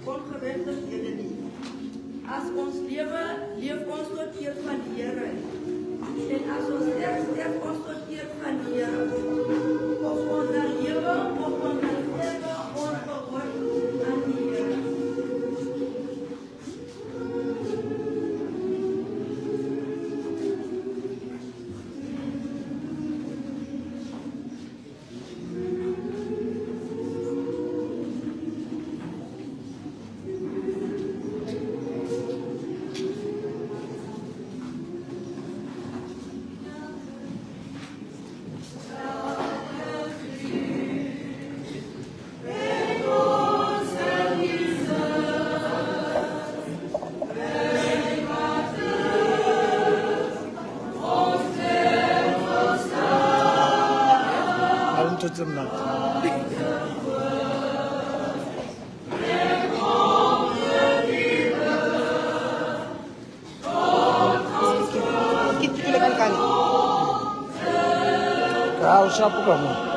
ongeregtighede nie. As ons lewe, leef ons tot eer van die Here. En as ons sterf, sterf ons tot eer van die Here. Of ons dan lewe, of ons dan sterwe, ons behoort aan die Here. Kau siapa kamu?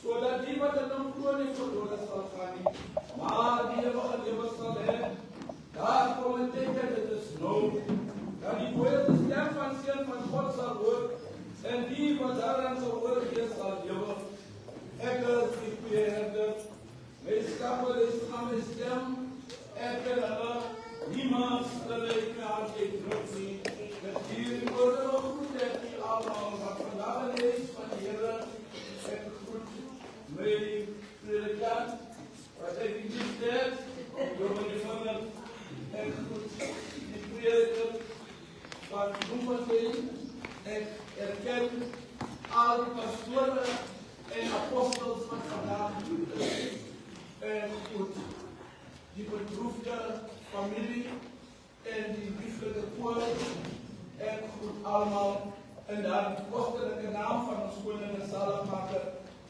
Zodat die wat er dan gewoon in verloren zal gaan, maar die hebben sal hê Mijn predikant, wat ik niet deed, door mijn vader en goed, die prediker van Bloemfontein. Ik erken alle pastoren en apostels van vandaag. En goed, die bedroefde familie en die lieflijke koor. En goed allemaal. En dan de kostelijke naam van ons koning en zaligmaker,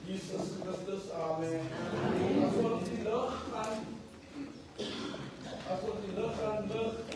Jezus Christus. Amen. Als we op die lucht gaan, lucht.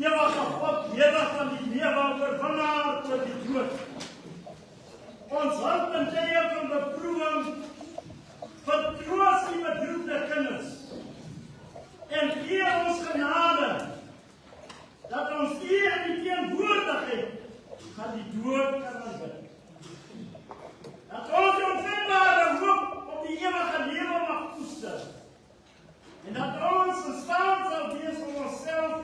Ja, was lewe van die lewe oorwinnaar oor die dood. Ons hulp in tye van beproewing, vertroos die bedroefde kinders en gee ons genade dat ons U in die teenwoordigheid van die dood kan aanbid. Dat ons die onvindbare hoop op die ewige lewe mag koester en dat ons in staat sal wees om onsself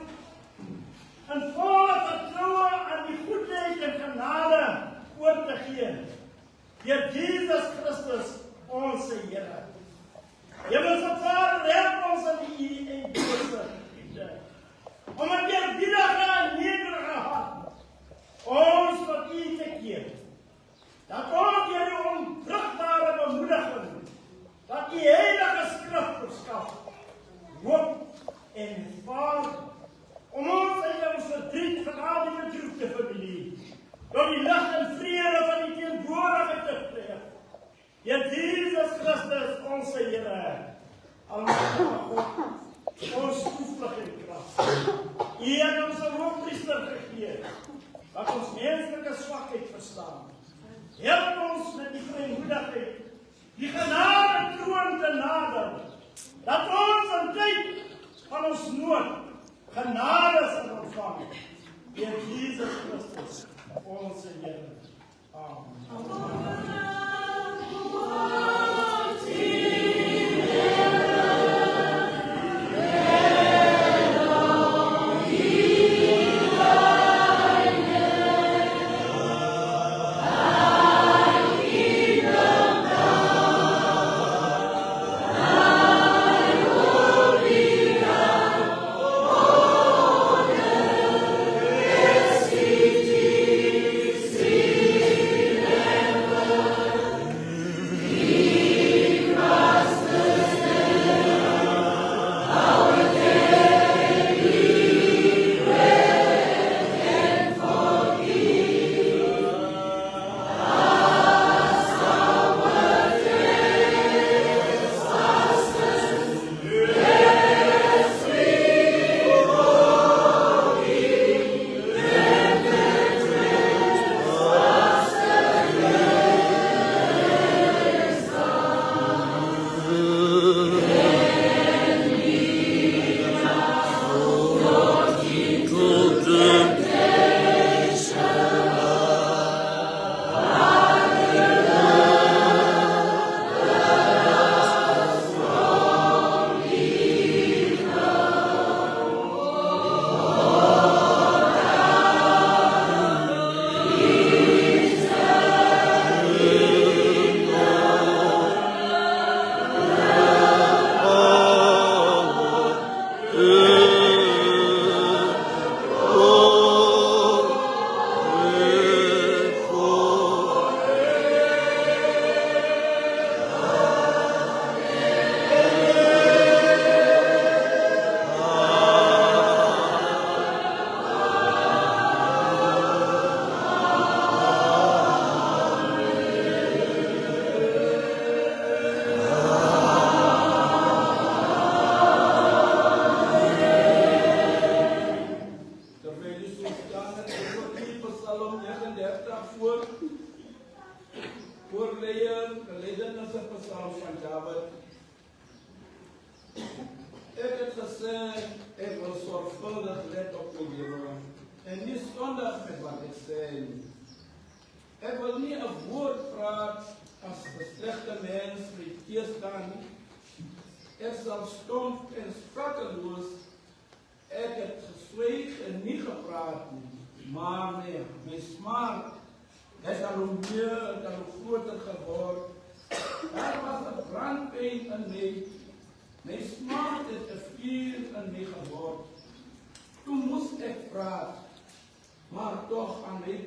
in volle vertroue aan die goedheid en genade oor te gee. Deur Jesus Christus, onze Here. Hemelse Vader, help ons in die eeuwige liefde. Om met eerbiedige en nederige hart ons tot U te keer. Dat ons deur die onvrugbare bemoediging, dat die heilige skrif verskaf, hoop en vaar, om ons in ons verdriet van al die bedroefde familie, door die lig en vrede van die teenwoordigheid te pleeg. Deur Jesus Christus, onze Here, almagtige God, ons toevlug en krag. U het ons 'n hoofpriester gegee, wat ons menslike swakheid verstaan. Help ons met die vrymoedigheid, die genade troon te nader, dat ons in tyd van ons nood genade sal ontvang. Deur Jesus Christus, onze Here. Amen.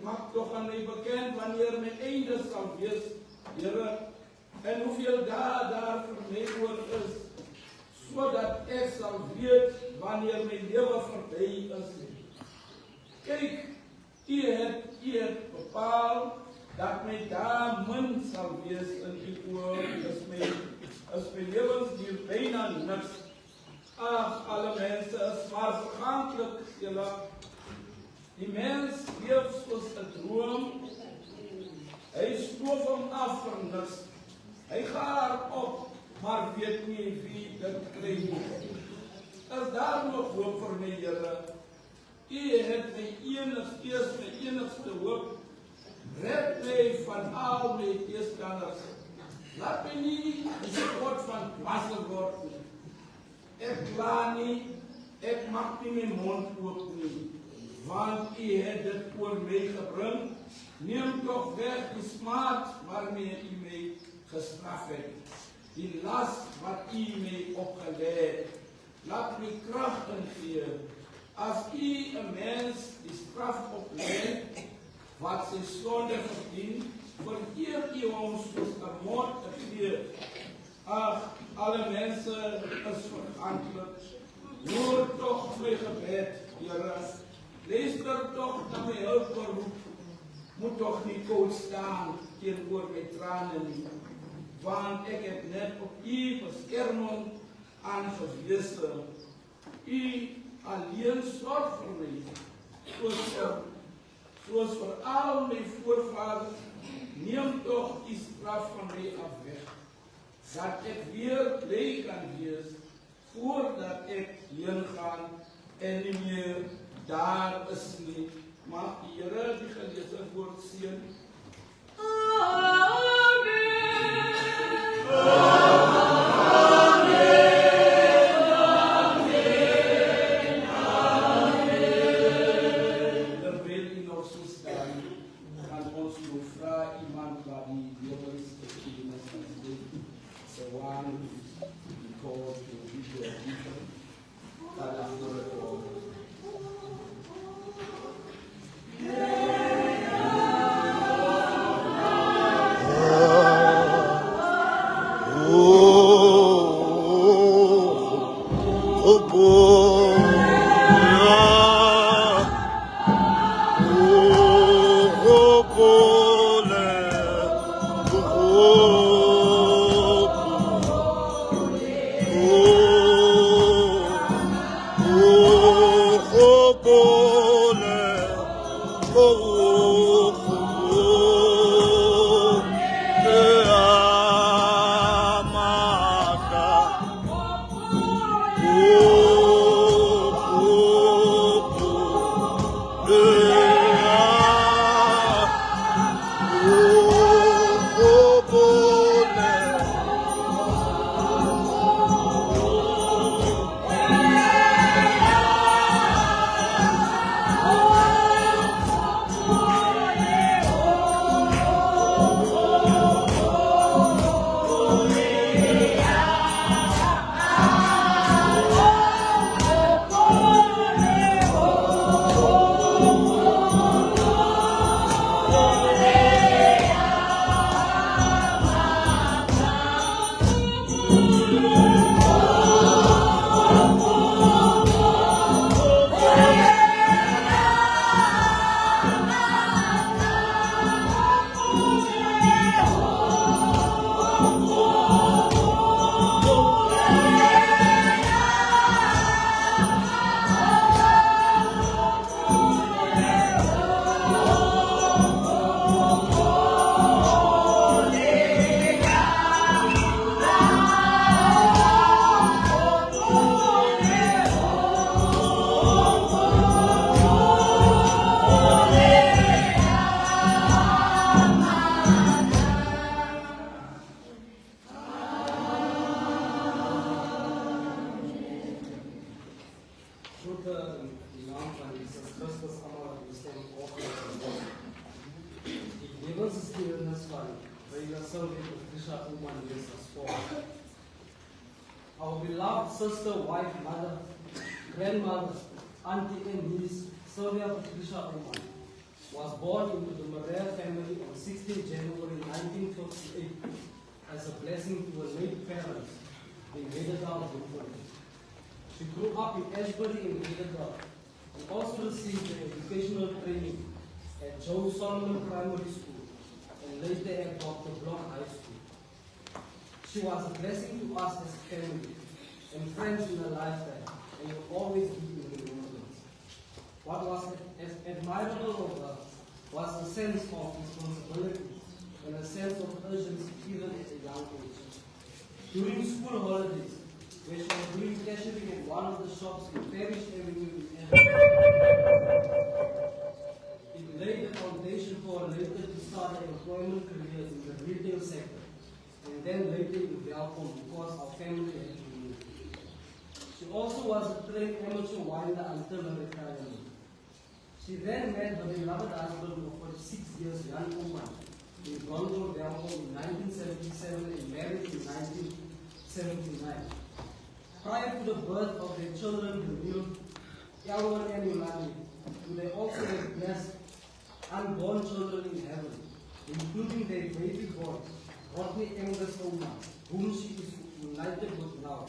Maak toch aan mij bekend wanneer mijn einde zal wees, Heere, en hoeveel daar voor mij voor is, zodat ik zal weten wanneer mijn leven voorbij is. Kijk, U het bepaald dat mij daar min zal wees in uw oor, is mijn levensduur bijna niks. Ach, alle mensen is maar vergankelijk, Heere. Die mens leef soos 'n droom. Hy stoof hom af vir niks. Hy gaar op, maar weet nie wie dit kry nie. Is daar nog hoop vir my, Here? U het my enigste hoop. Red my van al my teestanders. Laat my nie die spot van dwasse word nie. Ek kla nie, ek mag nie my mond oop nie. Want u het dit oor my gebring. Neem toch weg die smaad waarmee u my gestraf het. Die las wat u my opgelê het. Laat my krag ingee. As u 'n mens die straf oplê wat sy sonde verdien, vereer u hom soos 'n moord te gee. Ag, alle mense is verganklik. Hoor toch my gebed, Here. Luister toch na my hulpgeroep. Moet toch nie koud staan teenoor my trane nie. Want ek het net op u beskerming aangewese. U alleen sorg vir my. Soos vir al my voorvaders, neem toch die straf van my af weg. Dat ek weer bly kan wees, voordat ek heen gaan en nie meer daar is nie. Mag die Here die geleesde woord seën. Our beloved sister, wife, mother, grandmother, auntie and niece, Sylvia Patricia Oman, was born into the Maria family on 16 January 1958 as a blessing to her late parents in Hedendal, Brooklyn. She grew up in Ashbury in Hedendal and also received her educational training at Joe Solomon Primary School and later at Dr. Block High School. She was a blessing to us as a family and friends in her lifetime, and will always be in remembrance. What was admirable of her was a sense of responsibility and a sense of urgency even at a young age. During school holidays, when she was doing cashiering at one of the shops in Parish Avenue in Edinburgh, it laid the foundation for her later to start her employment career in the retail sector, and then later in Belcom because our family had to move. She also was a trained amateur winder until her retirement. She then met her beloved husband of 46 years, Jan Oman, in Gondor, Belcom in 1977 and married in 1979. Prior to the birth of their children, Camille, Elwan and Yolani, who they also have blessed unborn children in heaven, including their baby boy, Rodney Angus Oman, whom she is united with now,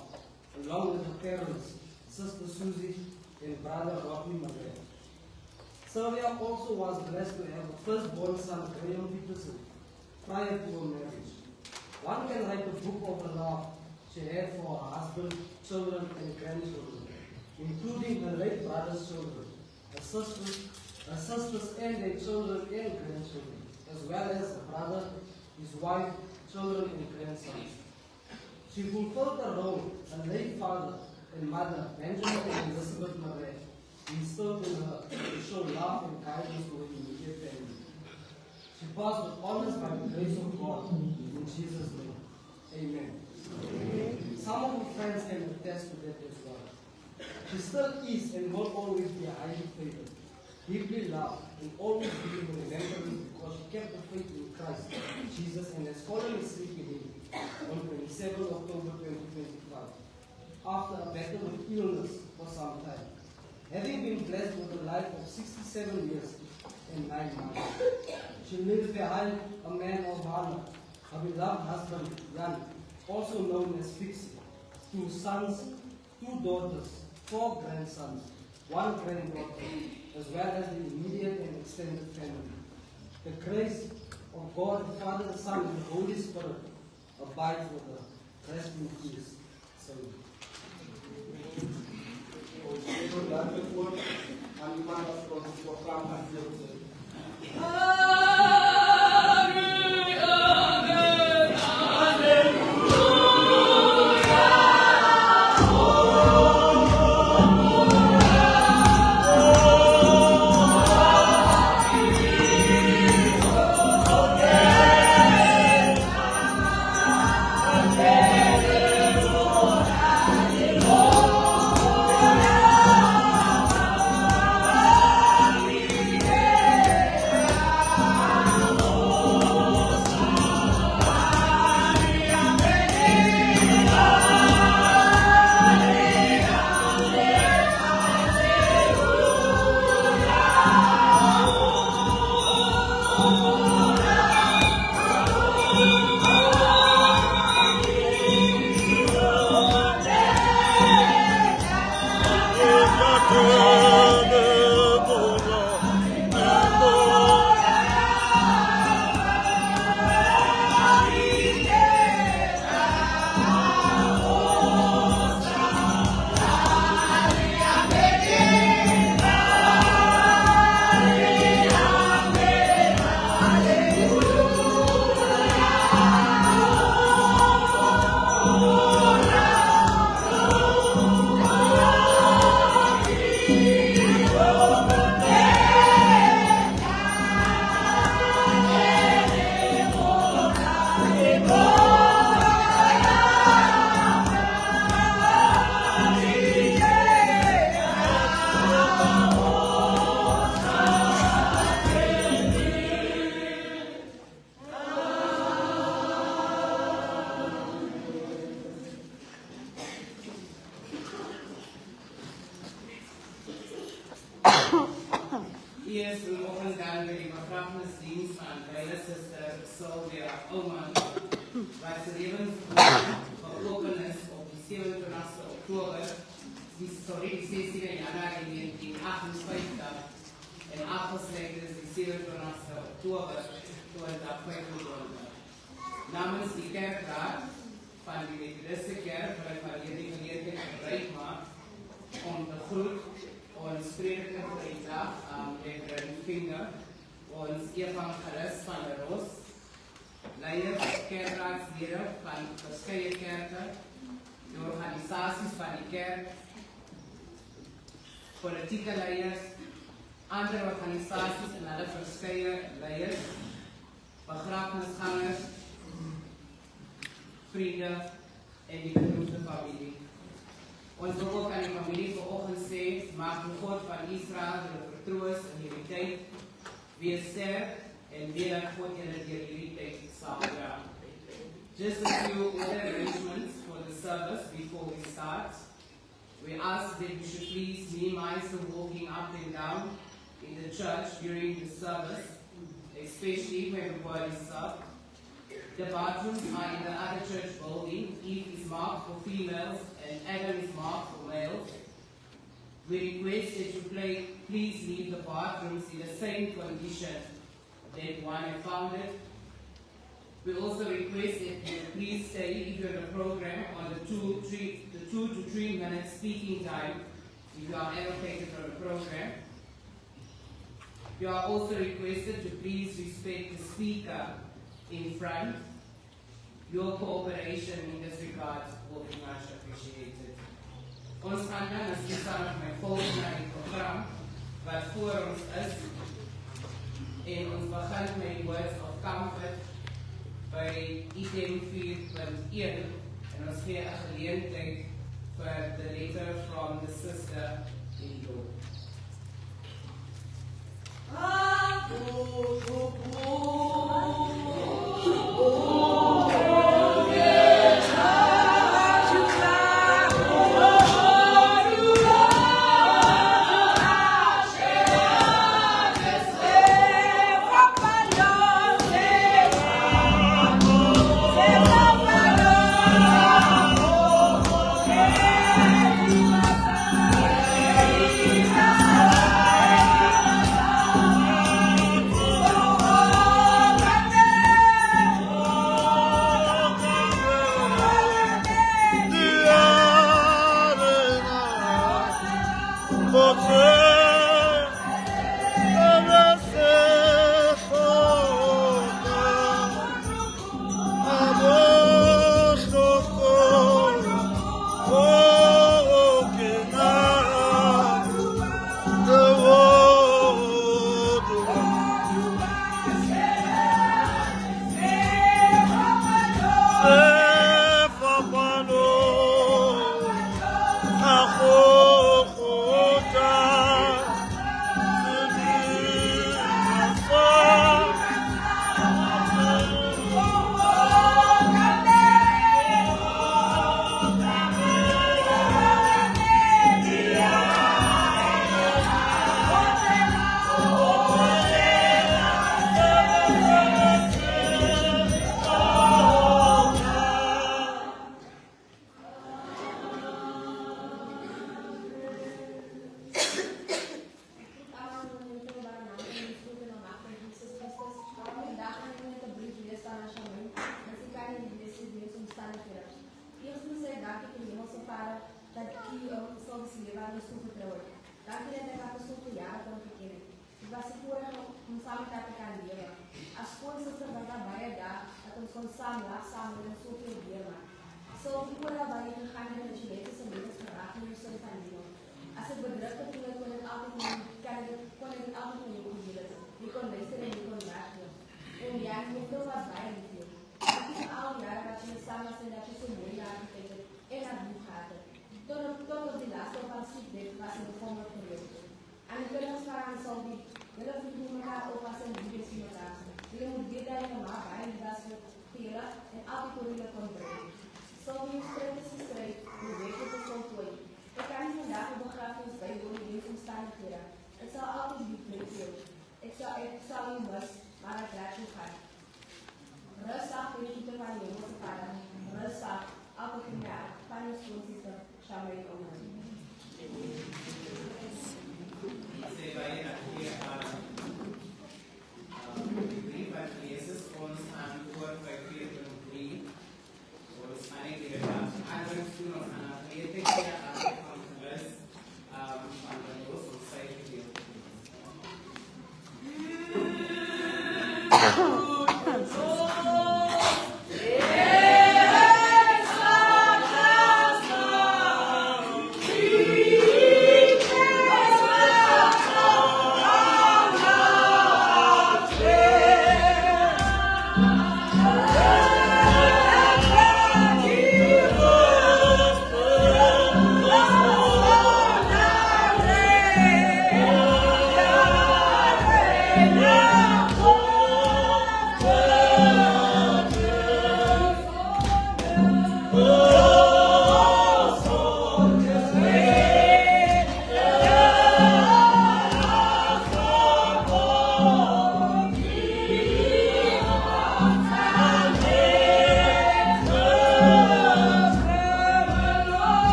along with her parents, Sister Susie and brother Rodney Marais. Sylvia also was blessed to have a firstborn son, Graham Peterson, prior to her marriage. One can write a book of the love she had for her husband, children, and grandchildren, including her late brother's children, her sisters and their children and grandchildren, as well as her brother, his wife, children, and grandsons. She fulfilled the role her late father and mother, Benjamin and Elizabeth Marais, instilled in her to show love and guidance to her immediate family. She passed with honors by the grace of God, in Jesus' name. Amen. Some of her friends can attest to that as well. She still is and will always be highly favored, deeply loved, and always be in remembrance because she kept the faith in Christ, Jesus, and has fallen asleep in him on 27 October 2025, after a battle with illness for some time. Having been blessed with a life of 67 years and 9 months, she leaves behind a man of honor, her beloved husband, Jan, also known as Fixie, 2 sons, 2 daughters, 4 grandsons, 1 granddaughter, as well as the immediate and extended family. The grace of God, the Father, the Son, and the Holy Spirit abides with her. Rest in peace. Aan iemand als ons proclaam aan Eerst een ochtend bij die begrafenisdienst van beide zuster Sylvia Oman, waar ze levensgelopen is op de 27 oktober, die 16 januari 1958 en afgesloten is de 27 oktober 2025. Namens die kerkraad van die Methodistische Kerk, waar ik van hierdie gelegenheid gebruik maak om te groet ons prediker vrijdag, Reverend Vinger, ons evangelist van de Roos, leiders, kerkraadsleden van verschillende kerken, de organisaties van die kerk, politieke leiders, andere organisaties en alle verschillende leiders, begrafenisgangers, vrienden en die beroemde familie. Ons wil ook aan die familie vanochtend sê, maak die God van Israël de vertroos in hierdie tyd, wees sterk en weet dat God julle deur hierdie tyd sal dra. Just a few other arrangements for the service before we start. We ask that you should please minimize the walking up and down in the church during the service, especially when the word is served. The bathrooms are in the other church building. Eve is marked for females and Adam is marked for males. We request that you please leave the bathrooms in the same condition that one had found it. We also request that you please stay if you're in the program on the 2 to 3 minute speaking time if you are allocated from the program. You are also requested to please respect the speaker in front. Your cooperation in this regard will be much appreciated. Ons gaan dan as jy saam met my volg na die program wat voor ons is en ons begin met die words of comfort by item 4.1 en ons gee 'n geleentheid vir the letter from the sister in die Lord. Saya bayar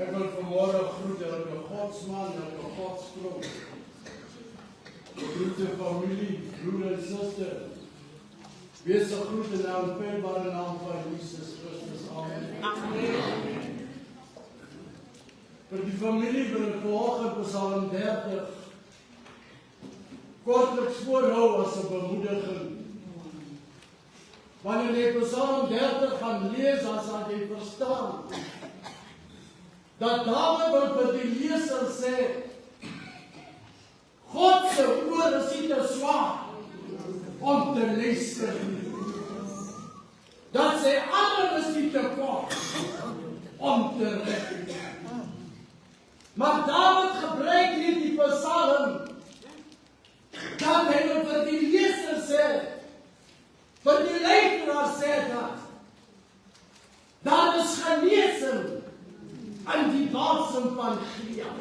Ek wil vanmôre groet elke godsman en elke godsvrou. Groete familie, broer en suster. Wees 'n groet in die onfeilbare naam van Jesus Christus. Amen. Vir die familie wil ek vanoggend Psalm 30 kortliks voorhou as 'n bemoediging. Wanneer jy Psalm 30 gaan lees, dan sal jy verstaan dat Dawid wil vir die leser sê, God se oor is nie te swaar om te luister nie. Dat sy arm is nie te kort om te red nie. Maar Dawid gebruik hierdie Psalm dat hy wil vir die leser sê, vir die luisteraar sê dat daar is genesing in die balsem van Gilead.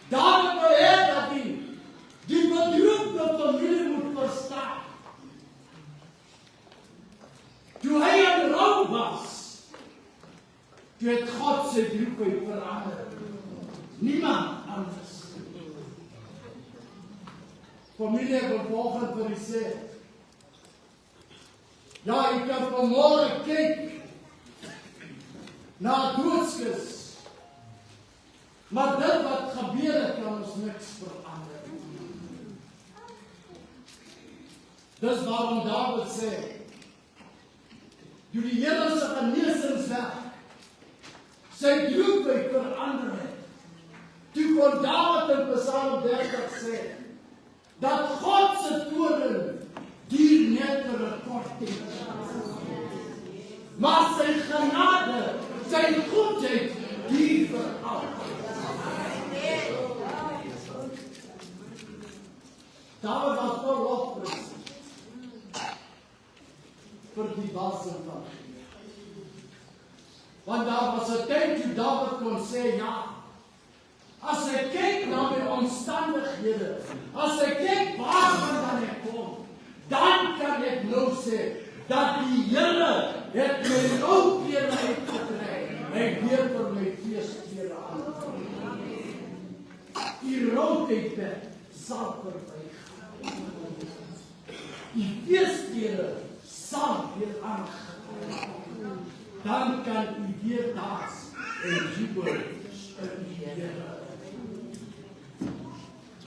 Dawid wil hê dat die bedroefde familie moet verstaan. Toe hy in rou was, toe het God sy droefheid verander. Niemand anders. Familie, ek wil volgende vir u sê, ja, ek kan vanmôre kyk na doodskus, maar dit wat gebeur het, kan ons niks verander. Dis waarom Dawid sê, toe die Here se genesingswerk sy droefheid verander het, toe kon Dawid in Psalm 30 sê, dat God se toorn duur net vir 'n kort tyd, maar sy genade, sy goedheid duur vir altyd. Dawid was vol lofprys vir die balsem van Gilead. Want daar was 'n tyd toe Dawid kon sê, ja, as ek kyk na my omstandighede, as ek kyk waarvan ek kom, dan kan ek nou sê, dat die Here het my ou klere uitgekry, hy weer vir my feesklere aangetrek. Die roodheid sal verbygaan. Die feesklere sal weer aangetrek. Dan kan u weer dans en jubel in die Here.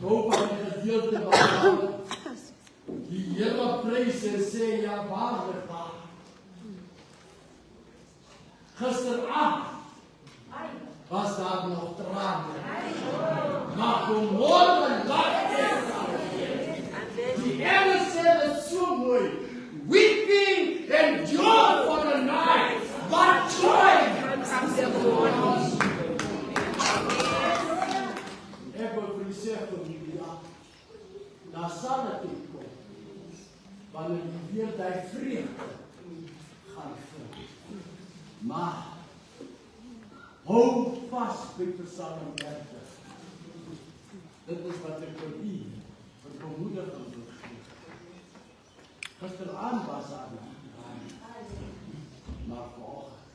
Hoop aan die gedeelte waar die Here prys en sê, ja, waarlik waar. Gisteraand was daar nog trane, maar vanmôre lag ek. Die engele sê dit so mooi, weeping and joy for the night, but joy comes in the morning. Ek wil vir u sê, familie, daar sal dit kom, wanneer jy weer die vrede gaan vind. Maar hou vas by Psalm 30. Dit is wat ek vir u vir bemoediging wil gee. Gisteraand was daar maar vanoggend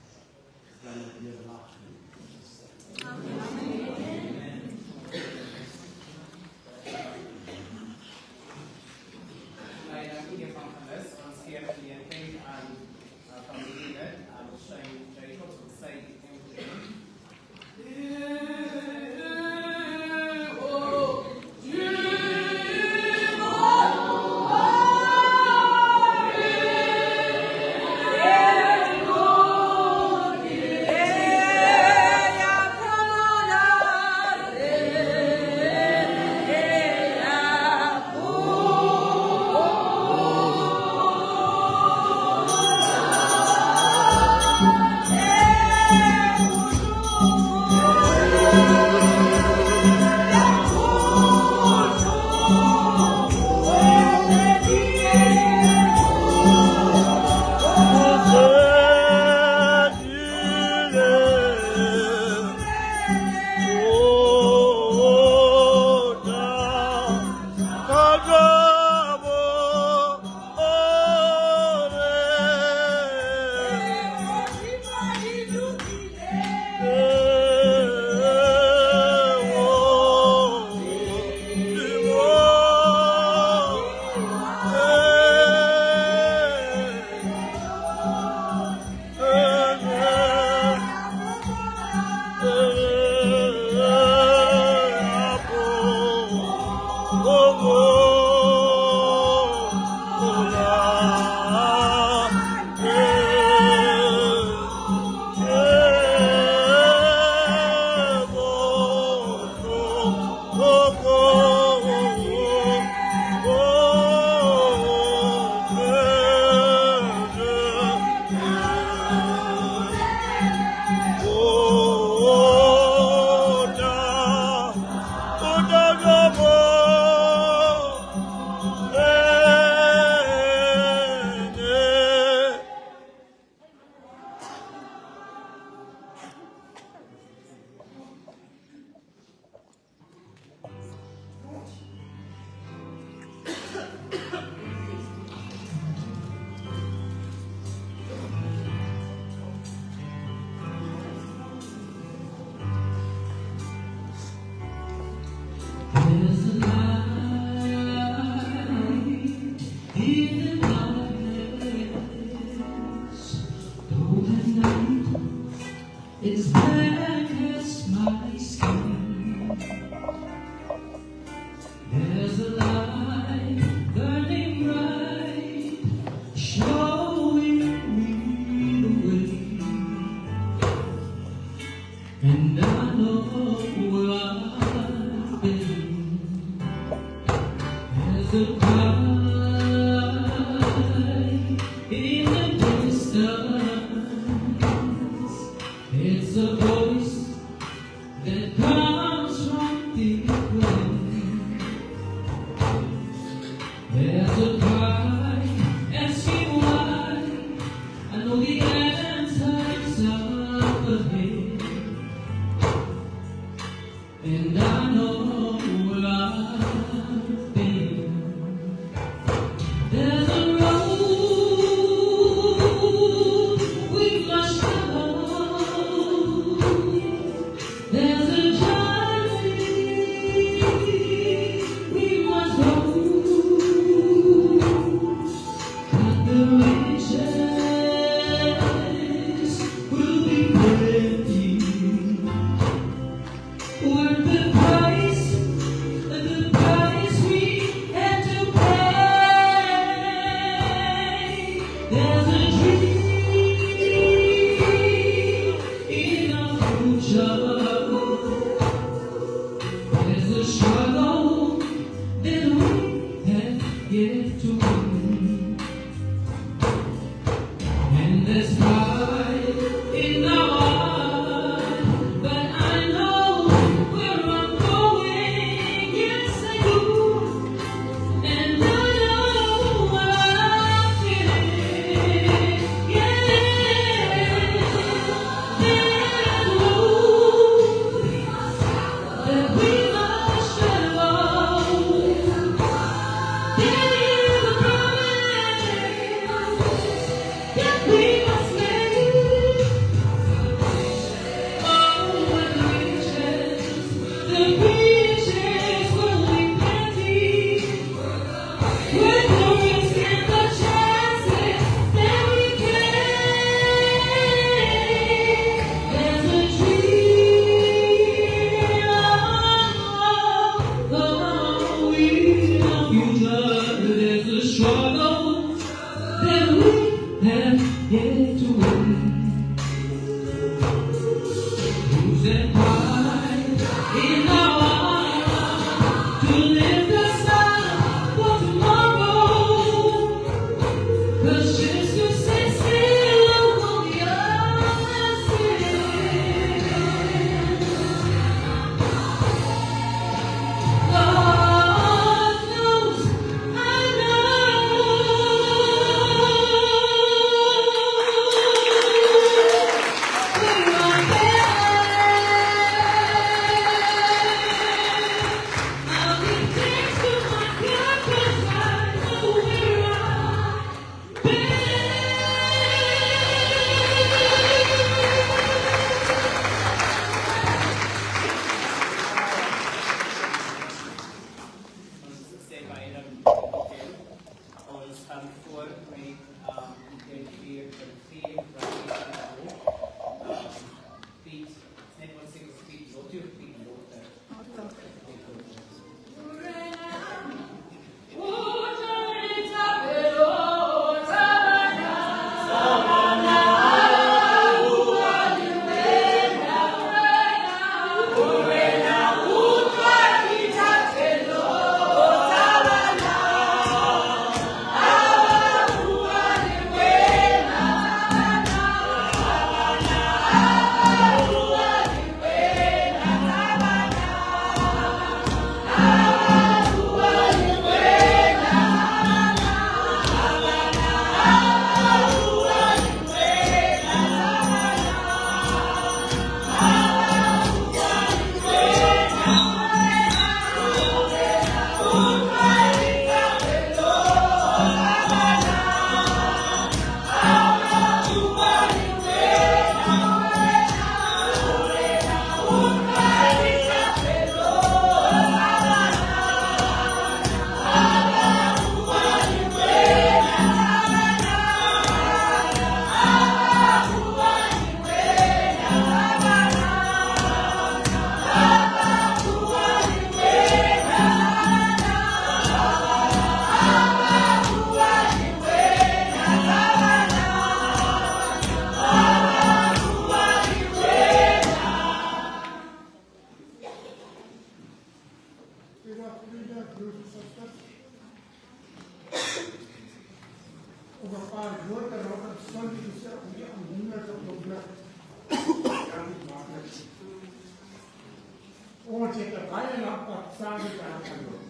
Ons het 'n baie lank pad saam geloop.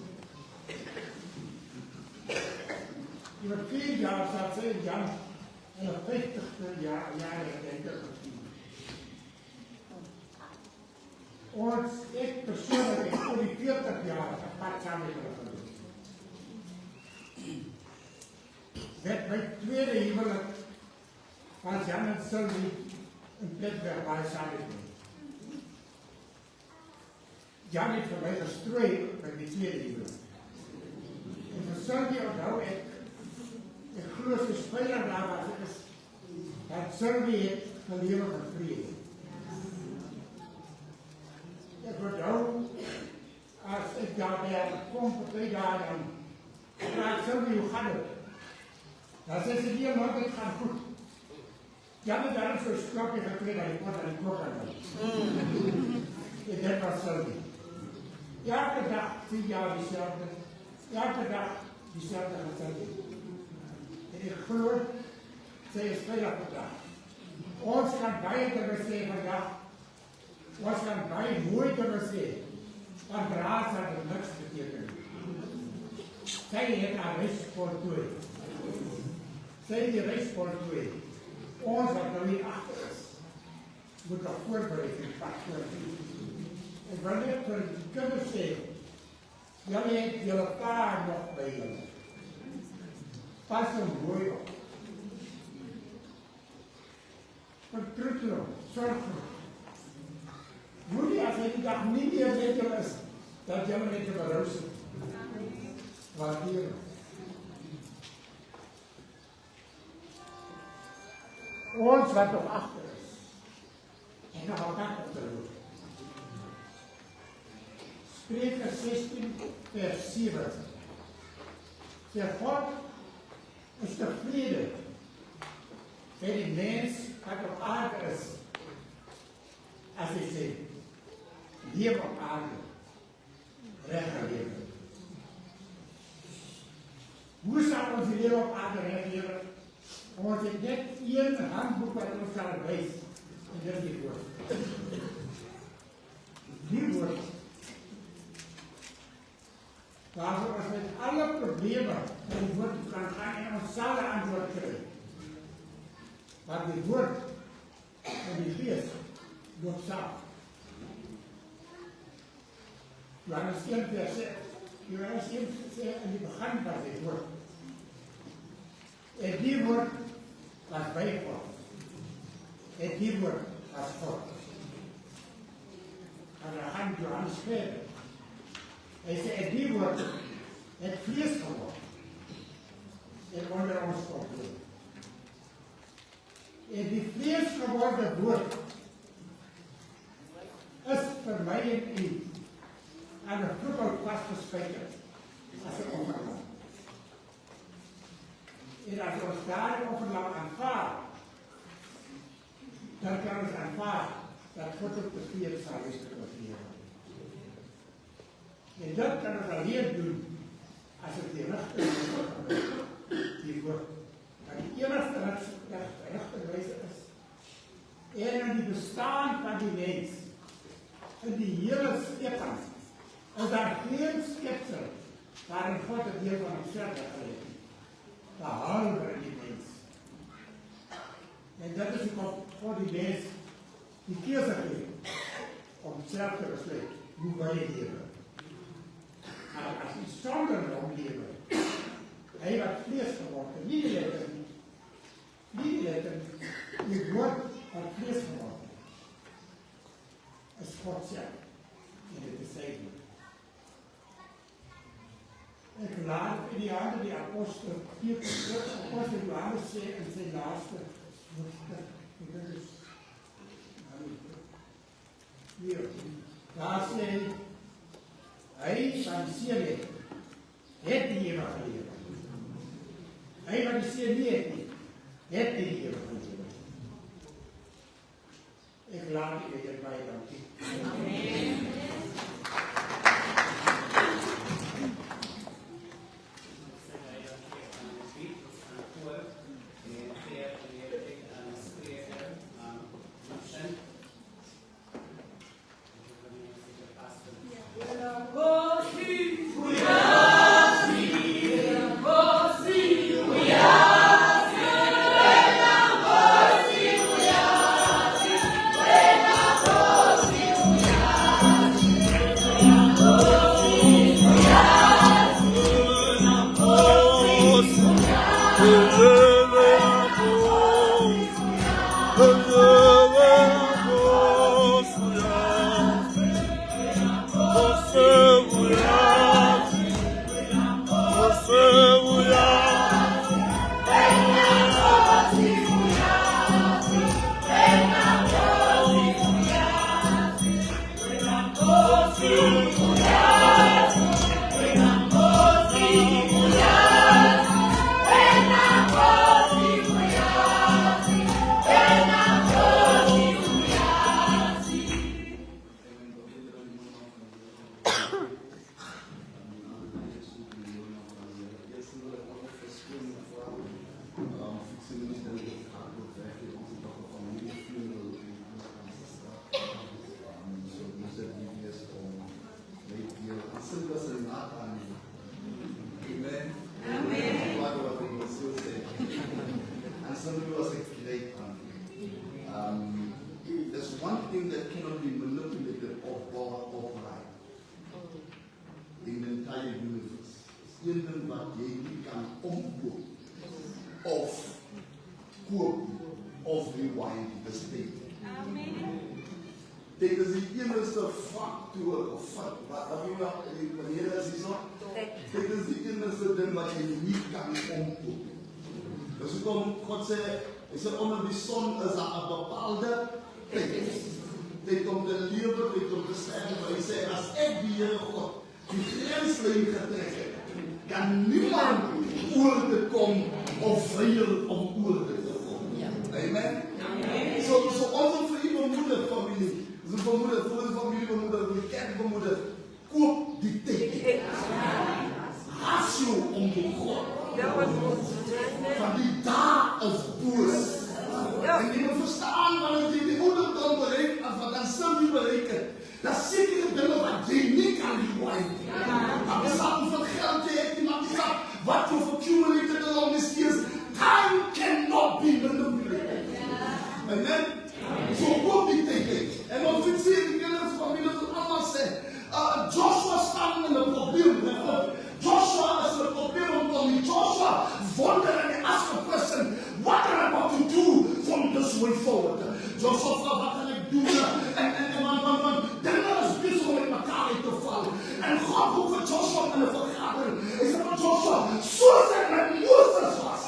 Oor 4 jaar sat sy in Jan en 'n 50ste jaar het gevier. Ons ek persoonlik het oor die 40 jaar 'n pad saam geloop. Met my tweede huwelik was Jan en Sylvie in Pletberg baie saam geloop. Jan het vir my gestrooi by die tweede huwelik. En vir Sylvie onthou ek glo sy speler daar was is dat Sylvie het gelewe van vrede. Ek onthou as ek daar kom vir 2 dae dan vraag Sylvie hoe gaan het? Dan sê sy die man het gaan goed. Jan het daar so sklapje gekry dat die pot aan die kop aan. En dit was Sylvie. Elke dag 10 jaar diezelfde. Elke dag diezelfde gezellig. En ik geloof, sy is veilig vandag. Ons kan baie dinge sê vandag. Ons kan baie mooi dinge sê. Van draad het dit niks beteken. Sy het haar reis voltooi. Sy het die reis voltooi. Ons wat nou hier agter is, moet nog voorbereid en pak voorbereid. Ek wil net vir die kinders sê, julle het julle pa nog by julle. Pas hom mooi op. Vertrouw hom, sorg vir hom. Moenie as hy die dag nie meer met julle is, dat julle met julle berou sit. Waardeer hom. Ons wat nog agter is, en nog elkaar op te loop. Spreuke 16 vers 7. Sê God is tevrede met die mens wat op aarde is. As hy sê, leef op aarde, reg lewe. Hoe sal ons die lewe op aarde reg lewe? Ons het net een handboek wat ons sal wys, en dit is die woord. Die woord. Waarvoor ons met alle probleme in die woord kan gaan en ons sal 'n antwoord kry. Maar die woord en die gees loop saam. Johannes 1 vers 6. Johannes 1 sê in die begin was die woord. En die woord was by God. En die woord was God. En dan gaan Johannes verder. Hy sê, en die woord het vlees geword. En onder ons kom woon. En die vlees geworde woord is vir my en u aan 'n voetbal vasgespijker as 'n offerlam. En as ons daardie offerlam aanvaar, dan kan ons aanvaar dat God op die vlees sal wees te oorleef. En dit kan ons alleen doen as dit die regte die woord. Dat die enigste regte wyse is. En in die bestaan van die mens, in die hele skepping, is daar geen skepsel waarin God 'n deel van homself gelê het. Behalwe in die mens. En dat is voor die mens die keuse gee om self te besluit hoe wil jy lewe. Maar as hy sonder hom lewe, hy wat vlees geword, nie die letter, die woord wat vlees geword, is God self, en dit is sy woord. Ek laat in die hande die apostel Johannes sê in sy laaste woord, dit is hier, daar sê hy van die seun het die ewige lewe. Hy wat die seun nie het die ewige lewe. Ek laat u weer baie dankie. Amen. Ven a great country. There's one thing that cannot be manipulated or bought or lied in the entire universe. It's een ding wat jy nie kan omkoop of koop of rewind the state. Dit is die enigste factor of wat jy wanneer is die so? Dit is die enigste ding wat jy nie kan omkoop. Dus God sê, hy sê onder die son is daar 'n bepaalde tyd om te lewe, tyd om te sterf. Hy sê, as ek die Here God die grenslyn getrek het, kan niemand oor te kom of vryer om oor te kom. Amen? So onze vir u bemoedig familie, ons bemoedig vir ons familie bemoedig, vir die kerk bemoedig, koop die tyd. Ratio om te God. Van die daar is boos. En jy moet verstaan, wanneer jy die ouderdom bereik, as wat dan stil nie bereik het, dat sekere dinge wat jy nie kan rewind. Maar die saak hoeveel geld jy het, maar die saak wat you've accumulated along these years, time cannot be manipulated. Amen? So koop die tyd. En ons het sê, die kinders van familie wat allemaal sê, Joshua staan in 'n probleem. Joshua is 'n probleem om Joshua wonder and ask a question, what am I about to do from this way forward? Joshua vra, wat kan ek doen? En man, dinge is besig om met mekaar uit te val. En God roep vir Joshua in 'n vergadering. Hy sê vir Joshua, soos ek met Moses was.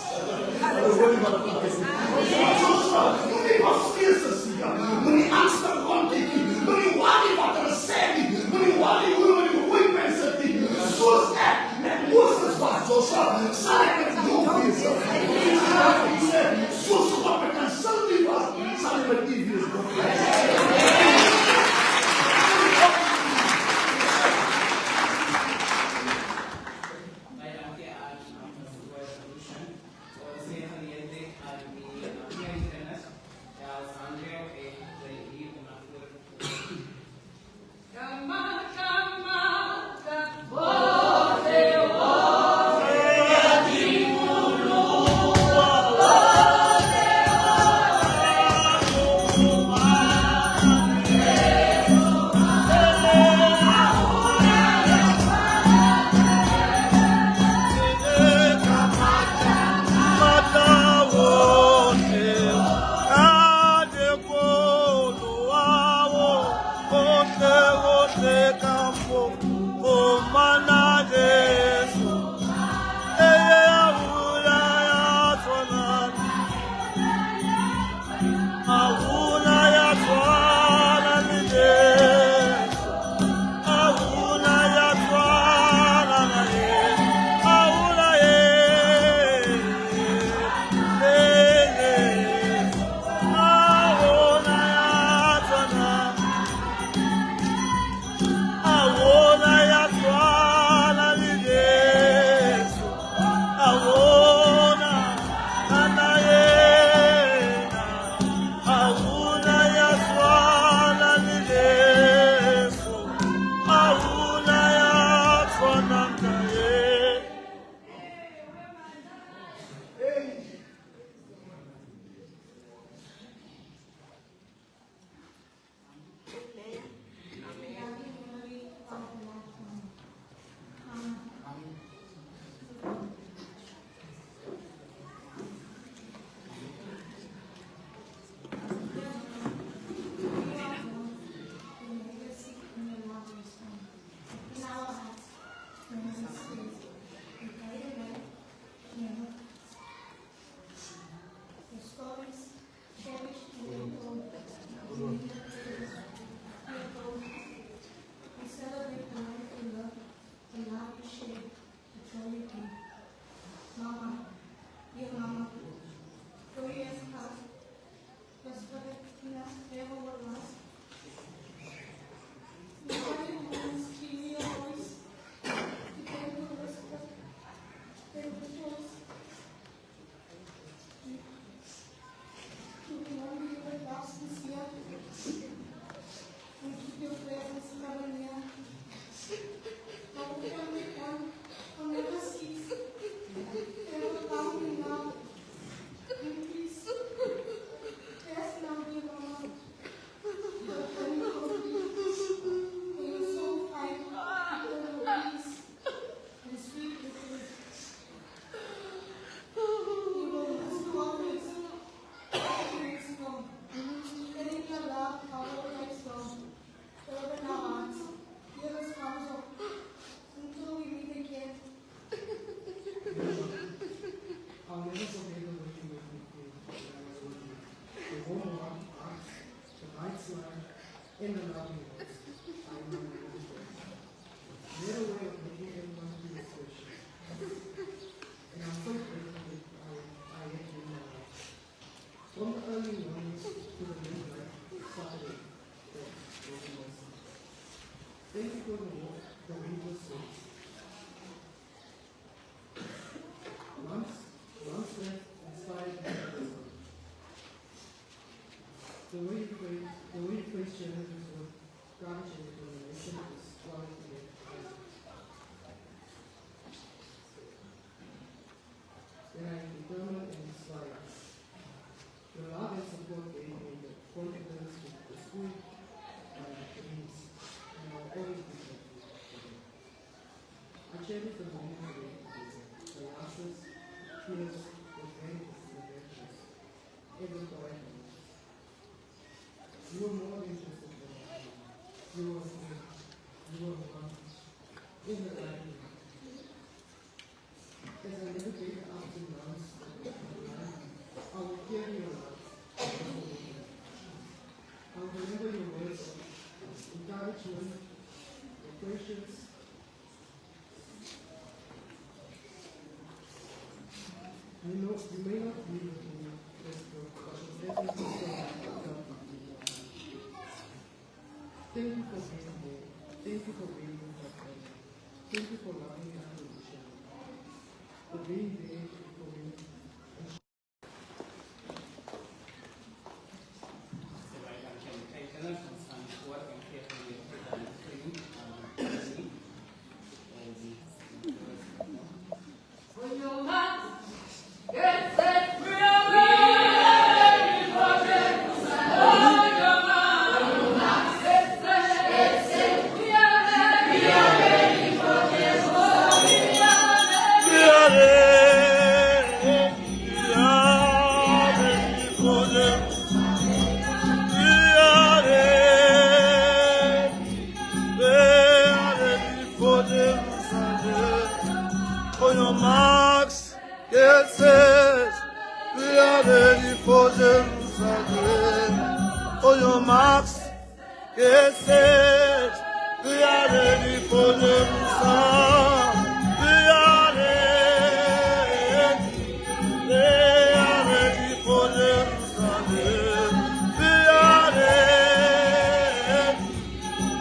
Joshua, moenie bevrees is nie. Moenie angstig rondkyk nie. Moenie worry wat hulle sê nie. Moenie worry hoe met die goeie mense nie. Soos ek met Moses was, Joshua, sal ek met jou wees. Hy sê, soos God met kan Sylvie was, sal ek met u wees. Please. in the loving ones. I am their way of making everyone feel special. And I'm so grateful that I get in my life. From the early mornings to the midnight, Saturday, thank you for the walk, the winter souls. Once left inspired by the way you face challenges with courage and determination is one of the Then I am determined and inspired. Your love and support gave me the confidence to pursue my dreams, and I will always be there. I cherish the moment of the laughs, tears, the pain, the adventures, every correct. You are more than just a friend. You are here. You are one. In the light. As I navigate the ups and downs of my life, I will carry your love. I will remember your words of encouragement, your patience. You may not be with me, but definitely thank you for being there. Thank you for being with my friend. Thank you for loving me unconditionally. For being there for me. On your marks, get set. We are ready for Jerusalem. On your marks, get set. We are ready for Jerusalem. We are ready. They are ready for Jerusalem. We are ready.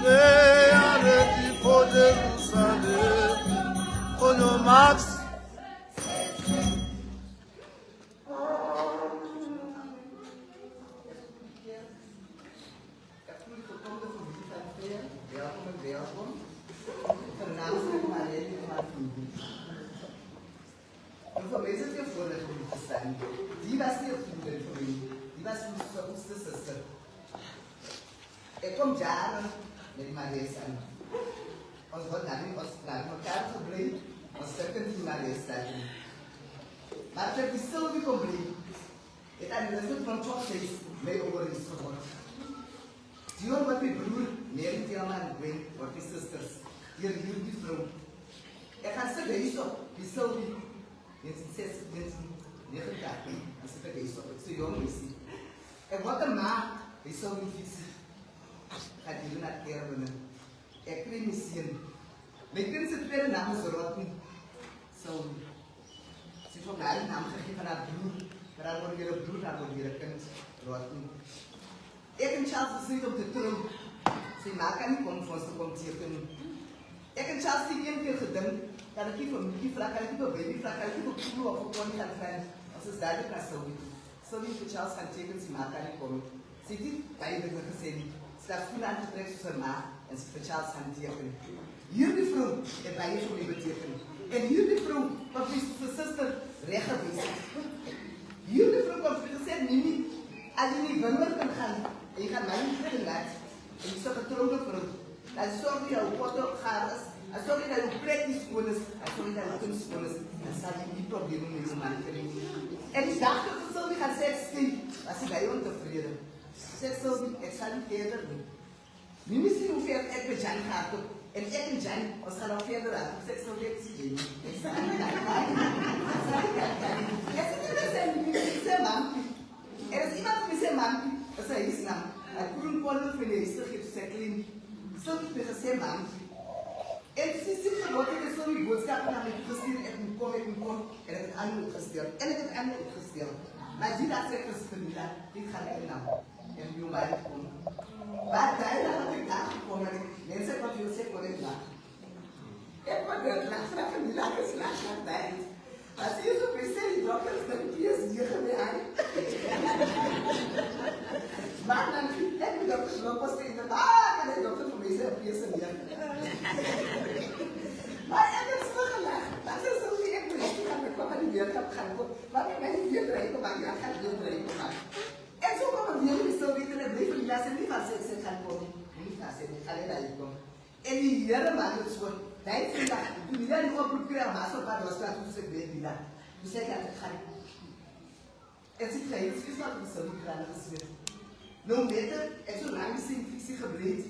They are ready for Jerusalem. On your marks. Die was nie op die vir my. Die was ons suster. Ek kom jaren met Maries aan. Ons wordt naar elkaar gebleven. Ons stukken die Maries aan. Maar ik heb die Sylvie gebleven. Het aan de rest van 12 days mee over is geworden. Die jongen met mijn broer, Mary Tielman en Gwen, wordt die sisters. Hier die vrouw. Ik ga zeggen, hier zo, die Sylvie. Mensen 6, mensen 9 jaar. Als ik het is op, ik zie jong is. En wat een maat, is zo niet visie. Gaat jullie naar het keren winnen. Ik kreeg mijn zin. Mijn kind zit tweede naam is Rotten. Zo. Ze heeft ook naar de naam gegeven van haar broer. Maar haar wordt weer een broer, haar wordt weer een kind. Rotten. Ik en Charles besluit om te trouwen. Ze maken niet om voor ons te komen tekenen. Ik en Charles die 1 keer gedimd. Kan ik voor Mickey vragen, kan ik voor baby vragen, kan ik voor Kilo of voor Connie gaan vragen. Als is duidelijk naar Sylvie. Sylvie voor Charles gaan tekenen, ze maken niet komen. Ze heeft niet bij de gezin. Ze heeft schoenen aangetrekt zoals haar ma en ze voor Charles gaan tekenen. Hier die vrouw heeft bij je voor mij betekenen. En hier die vrouw wat is zijn zuster recht geweest. Hier die vrouw komt gezegd, Mimi, als je niet winger kan gaan en je gaat mij niet willen laten. En je zegt getrouwde vrouw. Dan zorg je hoe wat ook gaar is. En zorg je dat je plek niet schoon is. En zorg je dat je kunst schoon is. Dan zal je niet problemen met je man krijgen. En ik dacht dat Sylvie gaat zeggen, stil. Was hij bij je ontevreden. Zegt Sylvie, ik zal niet verder doen. Nu misschien hoe ver ik met Jan gaat ook. En ik en Jan, ons gaan al verder uit. Ik zeg Sylvie, ik zie je niet. Ik zal niet gaan. Ik zal niet gaan. Er is iemand die zijn man. Er is iemand die zijn man. Dat is hij is naam. Hij koen pollen van de eerste gips. So ik ben gezegd, man. En ze zit gewoon in zo'n boodschap naar me gestuurd en ik kom. En ik heb het aan uitgesteld. Maar die dat zegt, is Camilla, dit gaat ik nou. En die mij komen. Maar daarna had ik daar gekomen. Mensen wat je zegt, wat ik laat. Ik word het laat van Camilla geslaagd naar mij. Als je zo bezig die dokter is, dan is hier geweest. Maar dan heb ik de dokter nog pas in de baan. En de dokter voor mij zei, op je zijn hier. Maar ik heb zo gelachen. Dat is zo wie ik ben. Ik ga met papa die weerkap gaan doen. Maar ik ben niet weer dreigen, maar ik ga weer dreigen. En zo komen we weer zo weten en blijven die laatste niet van ze gaan komen. Niet van ze, alleen dat ik kom. En die jaren maken het zo. Hij zei dat, toen die daar niet opproepen, maar zo paar was dat toen ze weet die daar. Dus hij gaat het gaan. En ze zei, het is wat we zo niet gaan gesmeerd. Nou beter, en zo lang is zijn fictie gebreid.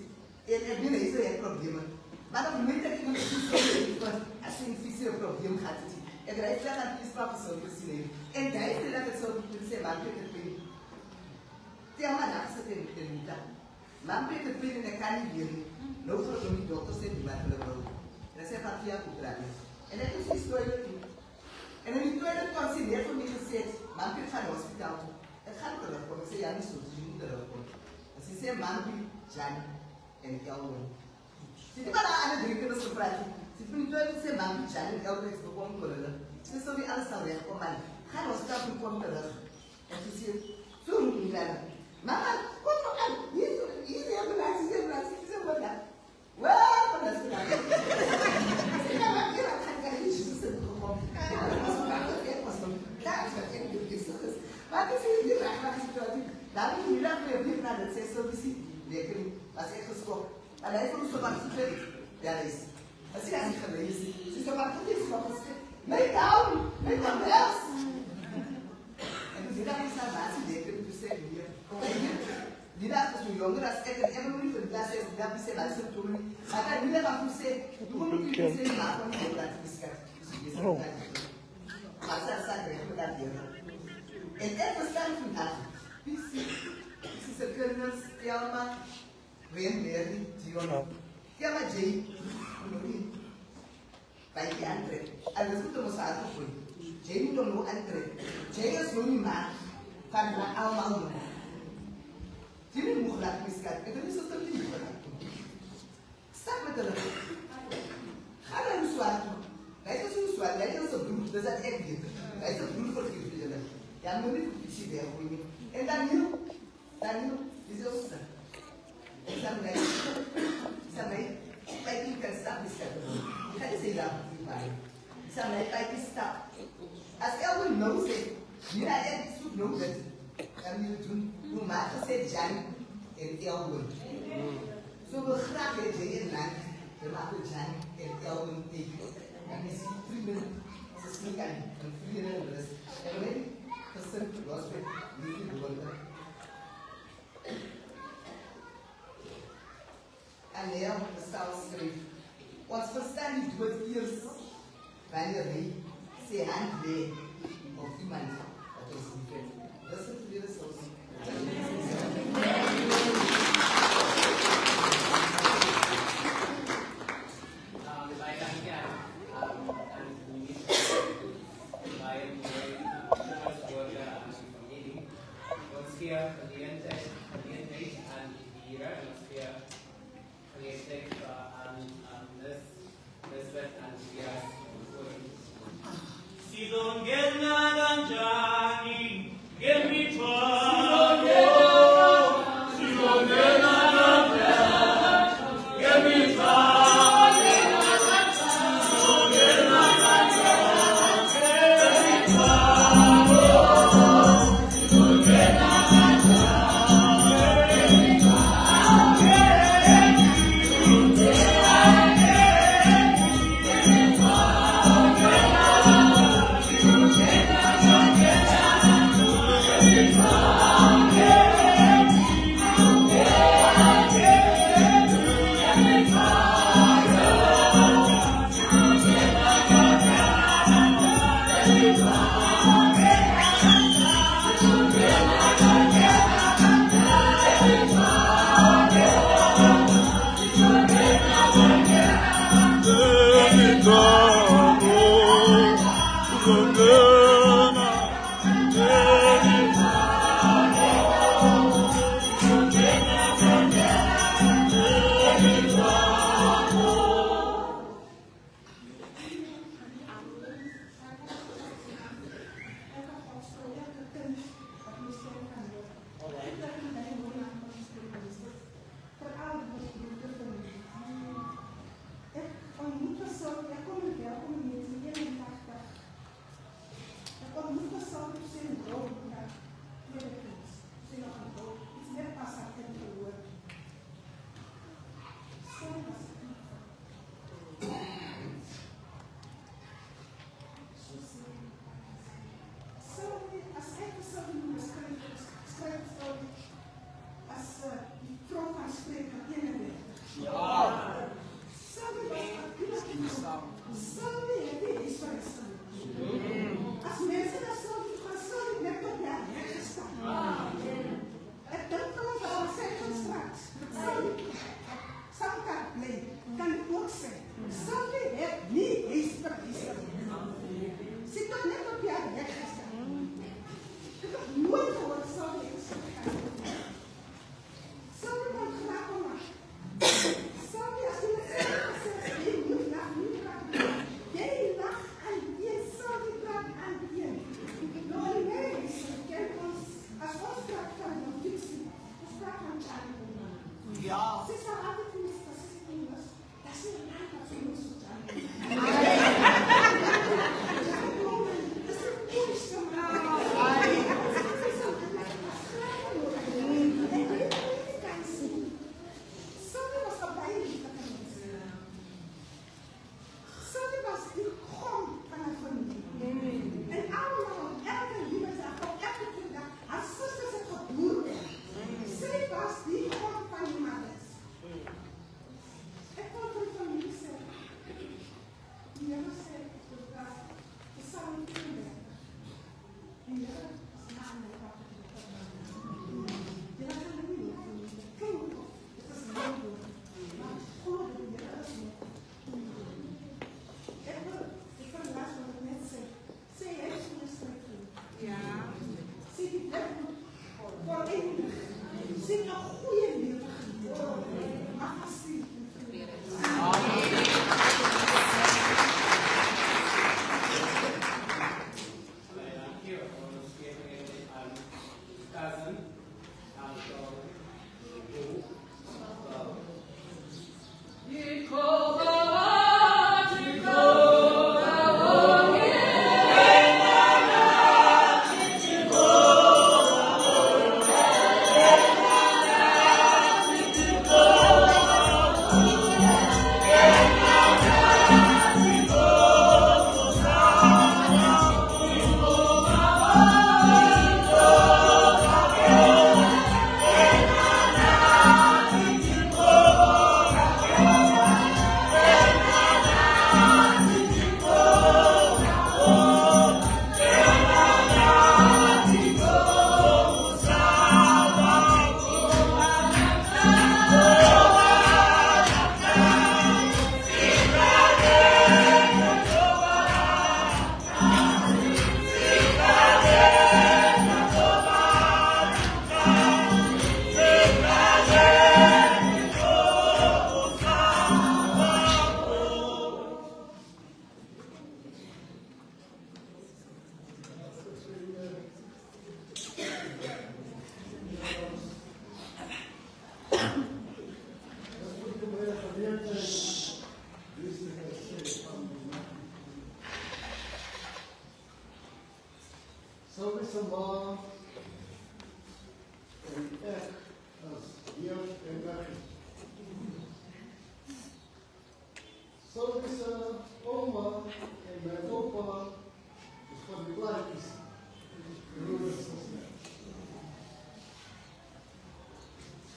En er zijn heel veel problemen. Maar op het moment dat iemand het zo weet, als zijn fictie een probleem gaat het niet. En er is wel dat het spraak zo gezien. En daar is dat het zo moet zijn, maar Peter Pin. Tel maar naast het in de Lita. Maar Peter Pin en ik kan niet weer. Nou voor de dokters en die maken het wel. Dat is van via Oekraïne. En dat is die toilet toe. En in die toilet kwam ze neer voor mij gezegd, man, ik ga naar het hospitaal toe. Ik ga terugkomen. Ik zei, ja, niet zo, je moet terugkomen. En ze zei, man, Jan en Elwin. Ze zei, maar aan het drinken is gevraagd. Ze zei, in die toilet zei, man, Jan en Elwin is begonnen worden. Ze zei, sorry, alles zal wegkomen, man. Ga naar het hospitaal toe, kom terug. En ze zei, zo moet ik niet. Mama, kom maar aan. Hier is de ambulance, hier is de ambulance. Ze zei, wat dan? Well, that's the idea. Maar het is niet echt naar de situatie. Daar heb ik nu lang weer opnieuw naar het 6 service. Lekker, was echt geschokt. Maar hij vond het zo wat vervelend. Ja, dat is. Dat is niet gelezen. Ze is zo wat geschokt. Nee, nou, nee, dan wel. En toen zei dat is naar naast die lekker, toen zei ik hier. Die dat is nu jonger als ik en ik heb nog niet voor de klas is, dat is een laatste toon. Maar dan wil ik van zeggen, hoe moet je zeggen, maar dan moet je dat beschermen. Dus ik is het niet. Maar dat is het recht met dat hier. En het verstaan vandaag. This is a goodness, Thelma, Wayne, Mary, Dion. Thelma J. Bij die aantrek. En dat moet ons uitgevoerd. J moet hem nog aantrek. J is nog niet maar van allemaal doen. Jullie mogen laten miskijken. Ik ben niet zo te lief voor dat. Stap met de lucht. Ga naar uw zwaar toe. Wij zijn zo'n zwaar. Wij zijn zo'n bloed. Dat is dat echt beter. Wij zijn bloed voor jullie. Ja, moet niet voor fictie bij gooien. En Daniel is heel sterk. Ik zei mij, bij die kan stap miskijken. Ik ga niet zeggen dat ik niet maar. Ik zei mij, bij die stap. Als Elwin nou zegt, hier hij echt zoek nou bent. En we doen, hoe maken ze Jan en Elwin? Zo wil graag het Jan en Lang. We maken Jan en Elwin tegen. En we zien vrienden, ze sneaken en vrienden en rust. En we hebben gezegd, was met liefde geworden. En Lea de Staal schreef, ons verstand niet wordt eerst wanneer wij zijn hand lee op iemand dat ons niet vindt. Dat is het weer zo. Yeah. Ja. Ze sal altyd vir my sê, as ek nie was, dat is nie raar wat sy moes so aan. Dis die mooiste man. Sy sal net graag nodig. Ek kan sien. Sonde was al baie lief vir ons. Sonde was die grond van 'n familie. En allemaal, elke lievedag, op elke dag, haar susters het geboerd. Sy was die grond van die mothers. Ek wil vir die familie sê, die Here sê, dat die saam kinderen, en die Here is na my papa te bekommen. Die Here gaan nie meer doen, die kind, dit is my doen, maar God, die Here is nie. Ek wil laat wat ek net sê, sê jy is my strijd. Ja. Sê die wet moet volledig. Sê 'n goeie lewe geniet. Mag asseblief.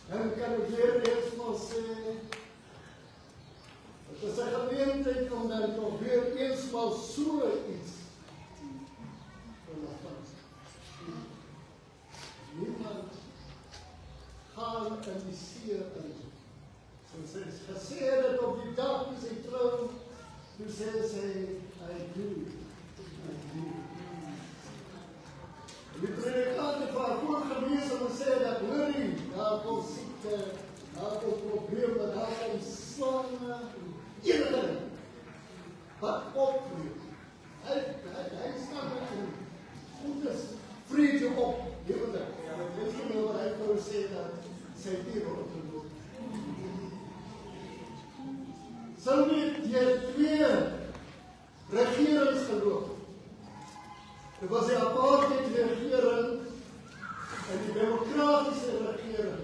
Dan kan ik weer eerst maar zeggen, het is een gelegenheid om dan toch weer eerst maar zoiets te laten. Niemand gaan en die sieren. Zoals ze gezegd dat op die dag die ze trouwen, toen zei ze, I do. Die predikanten van vorige mensen zeggen dat hoorie, daar komt ziekte, daar komt problemen, daar komt slangen, iedereen. Wat opvloeit. Hij staat met een goede vrede op. Weet je nou wat hij wil zeggen dat zijn dieren op de boek. Zo niet die twee regerings gelopen. Er was die apartheid-regering en die democratische regering.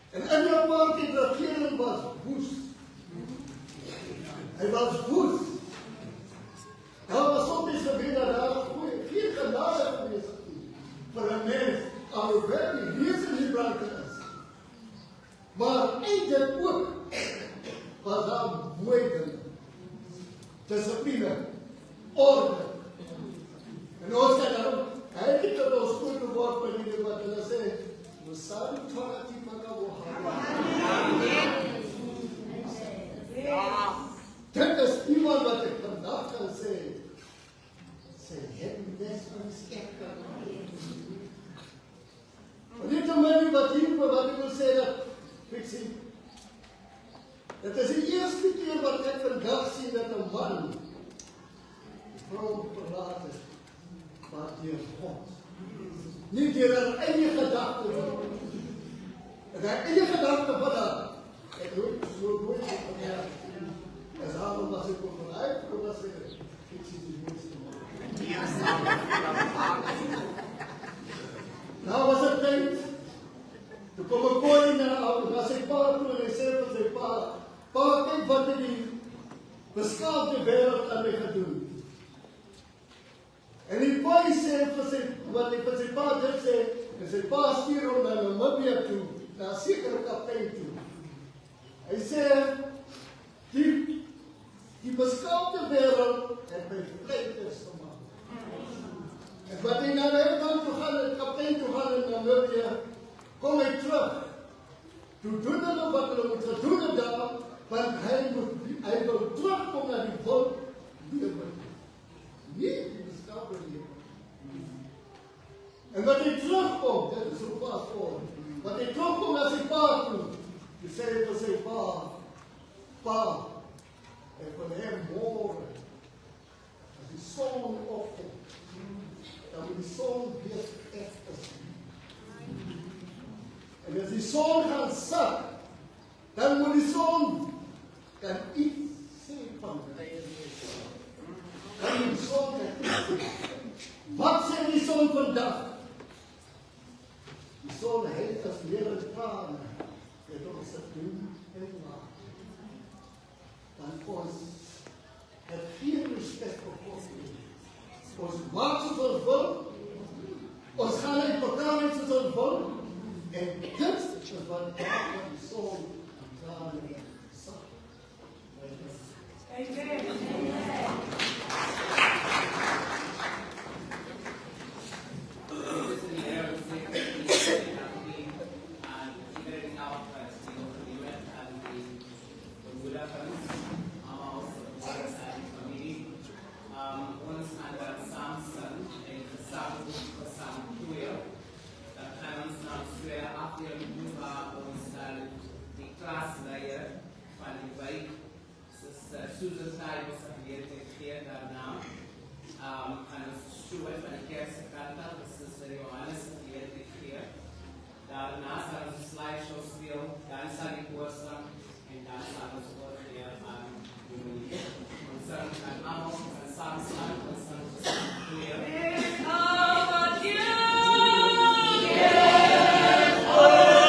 En in die apartheid-regering was woest. Hij was woest. Hij was soms geweest dat daar geen genade geweest voor een mens, alhoewel die wezengebruiker is. Maar in dit ook was daar mooi ding. Discipline, orde. En ons kan daarom, hy het tot ons goed geword by die wat hulle sê, Musari Torati dit is iemand wat ek vandag kan sê, sy hemdes onskep. Maar dit is my wat hier wat ek wil sê dat, ek sê, dit is die eerste keer wat ek vandag sien dat 'n man vrou verlaat is. Maar deur God. Nie deur 'n eie gedagte. En 'n eie gedagte kyk wat het die beskaafde wêreld aan my gedoen. En die boy sê vir sy, wat hy vir sy pa dit sê, en sy pa stuur hom na Namibia toe, na 'n sekere kaptein toe. Hy sê, die beskaafde wêreld het my vrytes gemaak. En wat hy na die kant toe gaan, die kaptein toe gaan in Namibia, kom hy terug. Toe doen hulle wat hulle moet gedoen het daar, want hy wil terugkom na die volk lewe. Nie die beskaafde lewe. En wat hy terugkom, dit is so pas voor, wat hy terugkom na sy pa toe, hy sê vir sy pa, ek wil hê môre, as die son opkom, dan moet die son weer echt is. En as die son gaan sak, dan moet die son kan iets sê van die dan moet die son kan iets sê. Wat sê die son vandag? Die son het as leren trane, het ons het doen en laat. Dan ons het geen respect vir God nie. Ons maak soos ons wil, ons gaan uit mekaar uit soos ons wil, en dit is wat die son trane sak. Susan Tybus geleerd heeft daarna. En als steward van de kerstkrant, Sister Johannes geleerd heeft. Daarna zal ons slideshow spelen, dan zal ik voorstaan en dan zal ons weer aan doen. Ons zal allemaal samen staan, ons zal Oh,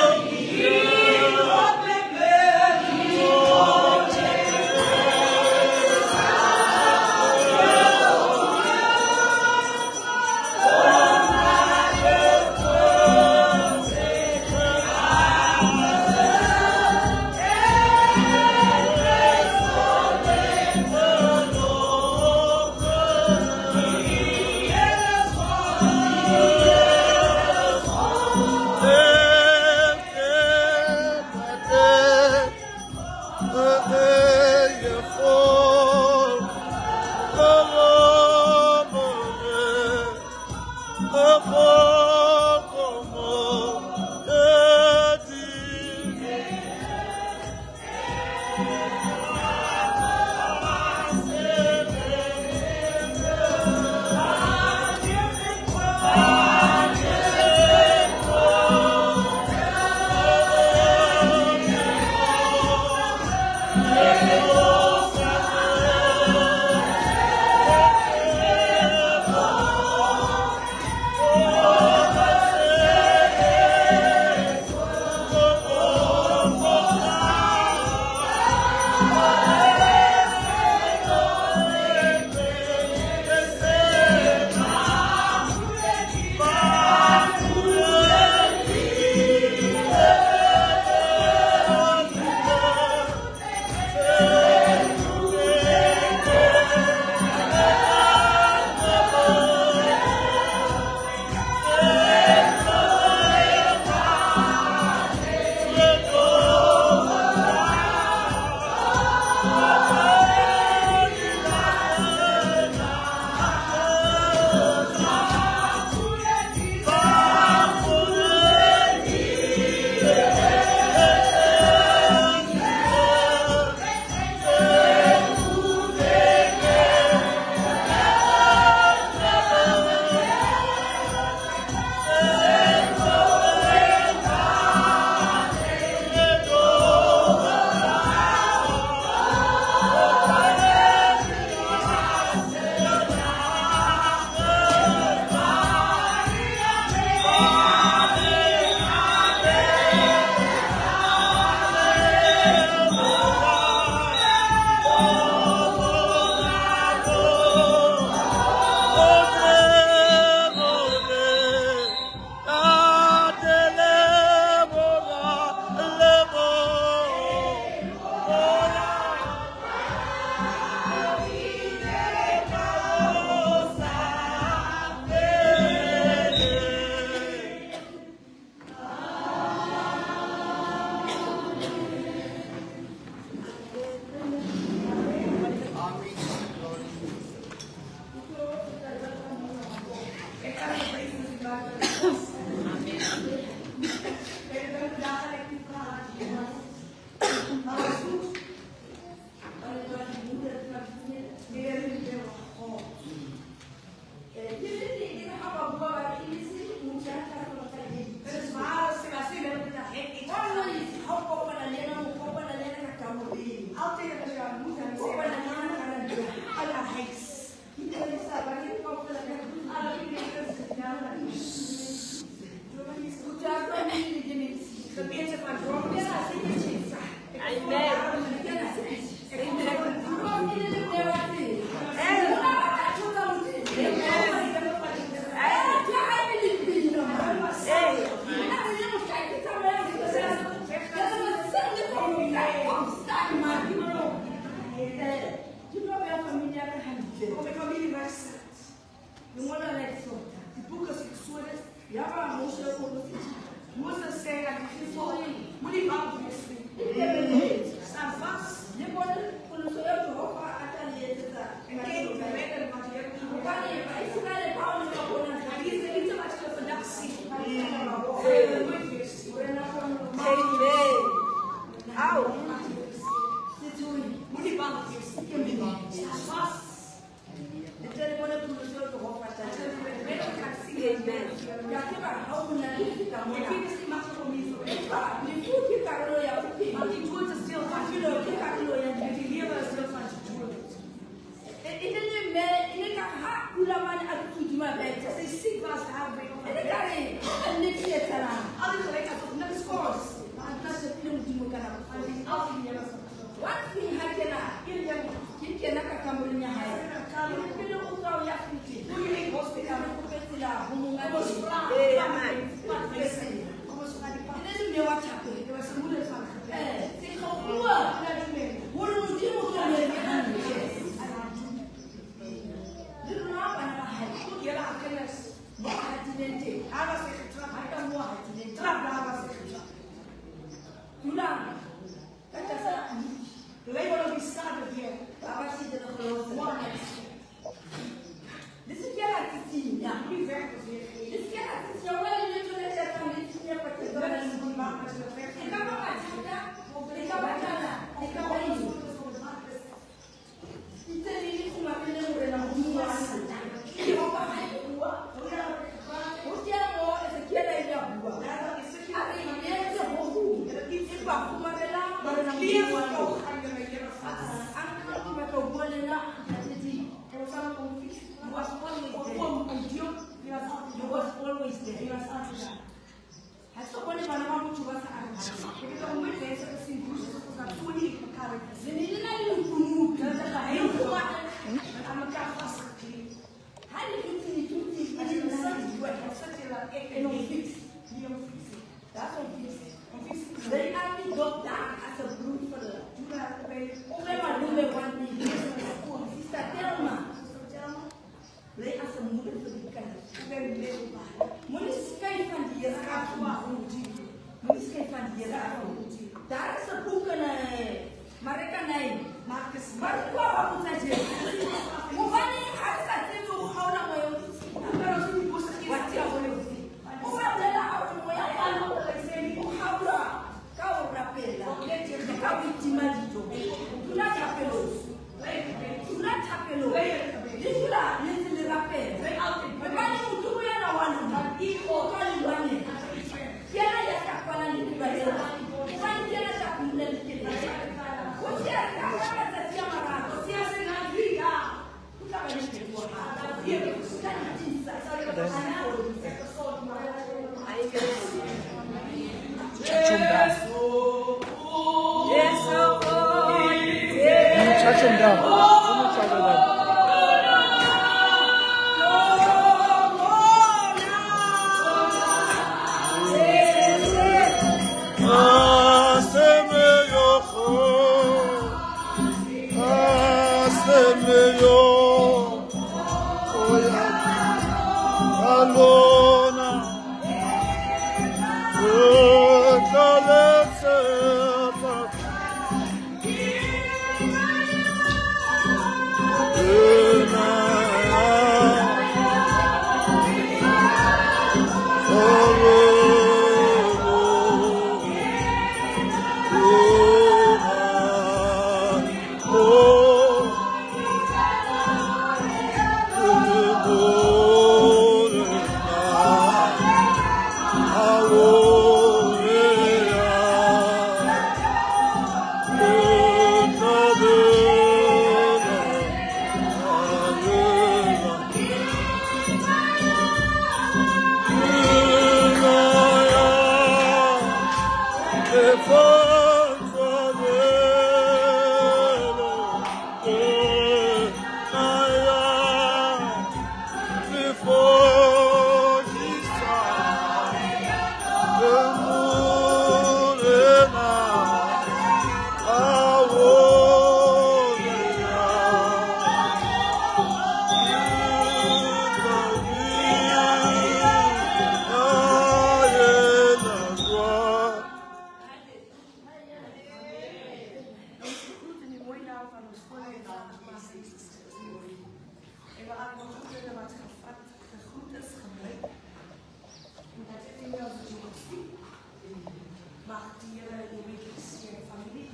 Mag die jullie een beetje familie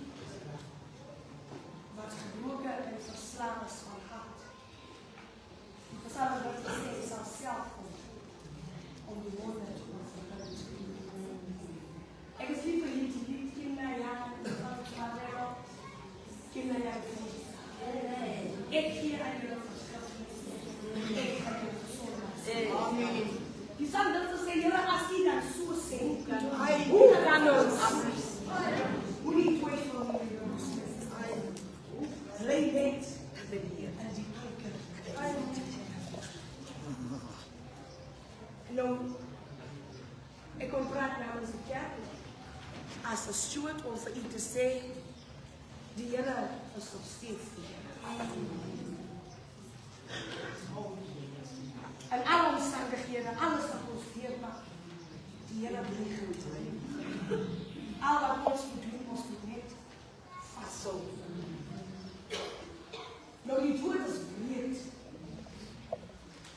anders. Moenie twyfel nie, jongens. Lei net vir die Here. En die nou, ek kom praat namens die kerk. As 'n steward om vir u te sê, die Here is nog steeds die Here. En alle omstandighede, alles wat ons deurmaak, die Here bly goed. Al wat ons moet doen, ons moet net vashou. Nou die dood is breed,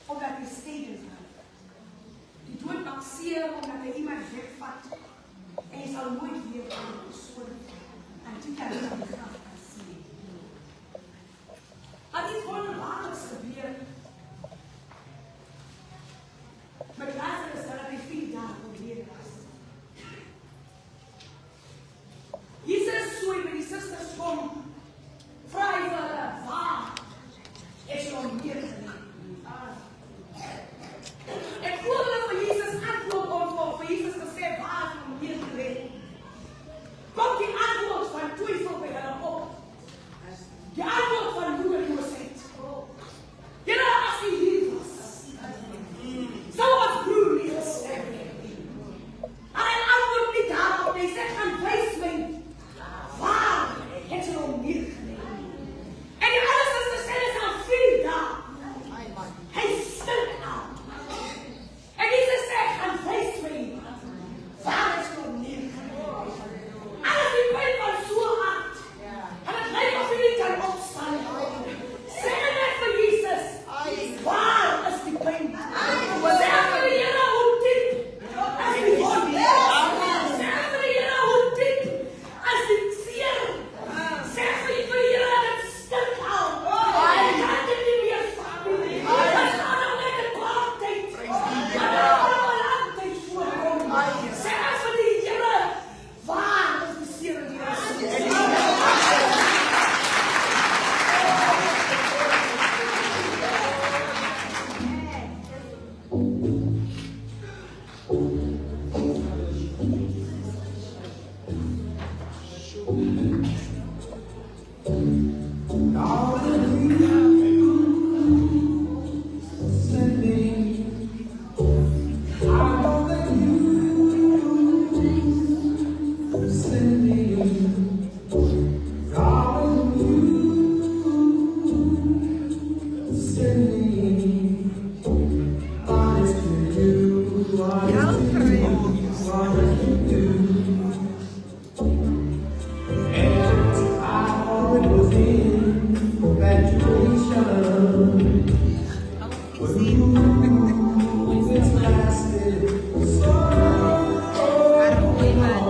omdat die steden zijn. Die dood maakt zeer omdat hij iemand wegvat en je zal nooit weer van de persoon en die kan je aan de graf gaan zien. Er is wonderbaarlijks gebeurd. Met Lazarus dat hij 4 dagen overleden was. Jesus so met die susters kom, vra hy vir hulle, waar is jy neergelê? Ek voel hulle vir Jesus antwoord om vir Jesus te sê, waar is jy neergelê? Kom die antwoord van twyfel by hulle op. Die antwoord van moedeloosheid. Julle as die hier was, sou as broer nie gesterf het. En hy antwoord nie daarop, hy sê, gaan wys my, waar het jy neergelê? En die alle susters sê, is al 4 dae. Hy stink aan. En Jesus sê, gaan wys my, waar het jy neergelê? Alles die pijn was so hard. En het lyk of hy nie kan opstaan. Sê net vir Jesus, waar is die pijn? Sê vir die Here hoe diep as die wond. Sê vir die Here hoe diep as die seer. Sê vir die Here dat het stink al. Hy kan dit nie meer vat nie. Dit gaan nou net 'n kwaad tyd. Maar nou gaan nou 'n lang tyd voorkom. Sê vir die Here, waar is die seer in die rus? Gracias.